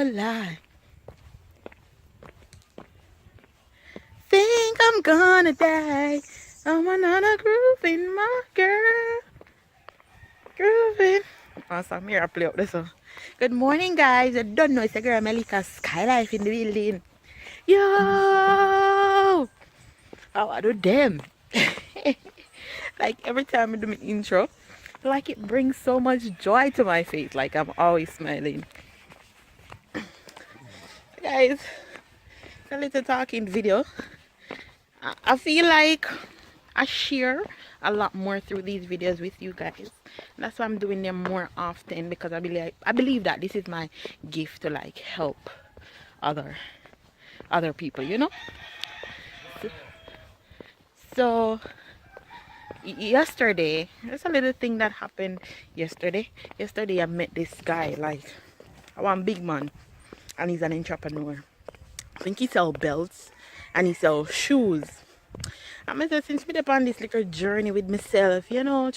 no lie. Think I'm gonna die. I'm another groove in my girl. Grooving. Awesome, here I play up this one. Good morning, guys. I don't know, it's a girl MELICASKYLIFE in the building. Yo! How I do them? Like every time I do my intro, like it brings so much joy to my face. Like I'm always smiling. Guys, it's a little talking video. I feel like I share a lot more through these videos with you guys. That's why I'm doing them more often, because I believe that this is my gift to like help other people, you know. So yesterday, there's a little thing that happened yesterday. Yesterday I met this guy, like one big man, and he's an entrepreneur. I think he sells belts and he sells shoes. I'm just since me on this little journey with myself, you know,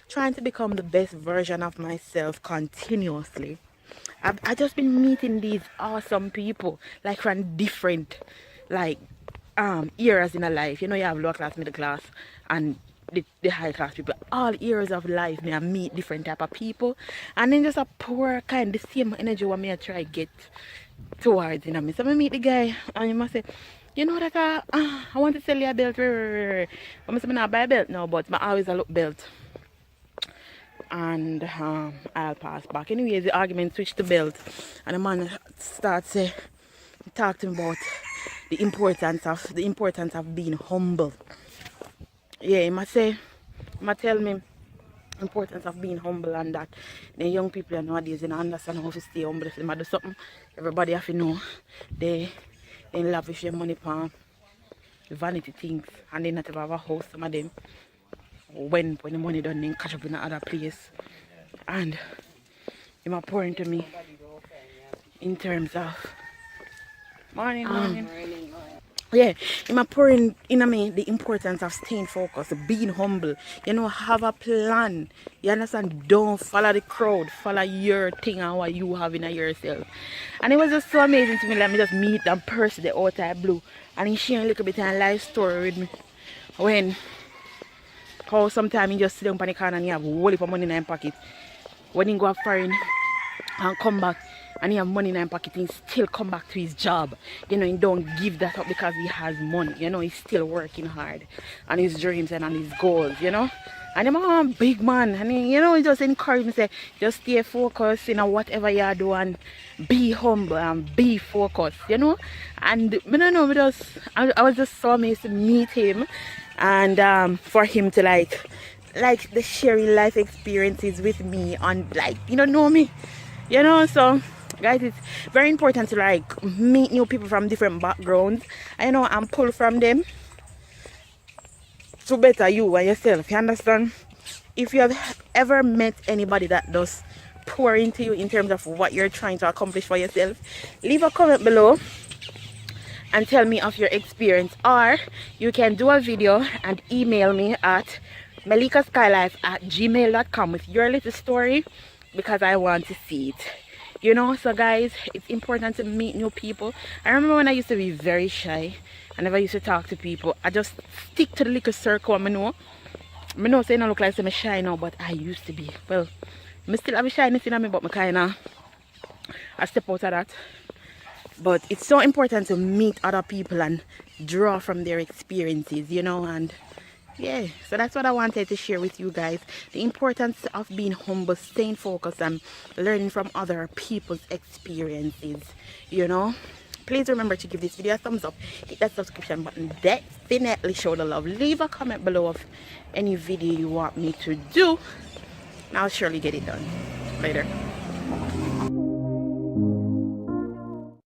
trying to become the best version of myself continuously. I just been meeting these awesome people, like from different like eras in a life. You know, you have lower class, middle class, and the high class people. All eras of life, me I meet different type of people, and then just a poor kind, the same energy what me I try get towards, you know me. So I meet the guy and you must say, you know that I want to sell you a belt. I say, I not buy a belt now, but I always a look belt. And I'll pass back. Anyways, the argument switched to belt, and the man starts to talk to me about the importance of being humble. Yeah, he must tell me importance of being humble, and that the young people nowadays don't understand how to stay humble. If they do something, everybody have to know they lavish their money upon vanity things, and they not have a house. Some of them, when the money done, then catch up in another place. And he might pour into me in terms of morning. Yeah, I'm pouring in me the importance of staying focused, being humble. You know, have a plan. You understand? Don't follow the crowd. Follow your thing and what you have in yourself. And it was just so amazing to me. Let me just meet that person, the outside blue, and he sharing a little bit of a life story with me. When how sometimes he just sit down on the corner and he have a whole heap of money in his pocket. When he go up foreign and come back, and he have money in his pocket, he still come back to his job. You know, he don't give that up because he has money. You know, he's still working hard on his dreams and on his goals, you know. And I'm a big man, and you know, he just encourage me, say, just stay focused, you know, whatever you do, and be humble and be focused, you know. And I don't know, I was just so amazed to meet him, and for him to like the sharing life experiences with me, and like, you know me, you know. So guys, it's very important to like meet new people from different backgrounds. I know I'm pulled from them to better you and yourself, you understand? If you have ever met anybody that does pour into you in terms of what you're trying to accomplish for yourself, leave a comment below and tell me of your experience, or you can do a video and email me at melicaskylife@gmail.com with your little story, because I want to see it. You know, so guys, it's important to meet new people. I remember when I used to be very shy, I never used to talk to people. I just stick to the little circle. I know saying I look like I'm shy now, but I used to be. Well, I still have a shyness in me, but I step out of that. But it's so important to meet other people and draw from their experiences, you know. And yeah, so that's what I wanted to share with you guys. The importance of being humble, staying focused, and learning from other people's experiences, you know. Please remember to give this video a thumbs up, hit that subscription button, definitely show the love, leave a comment below of any video you want me to do, and I'll surely get it done. Later.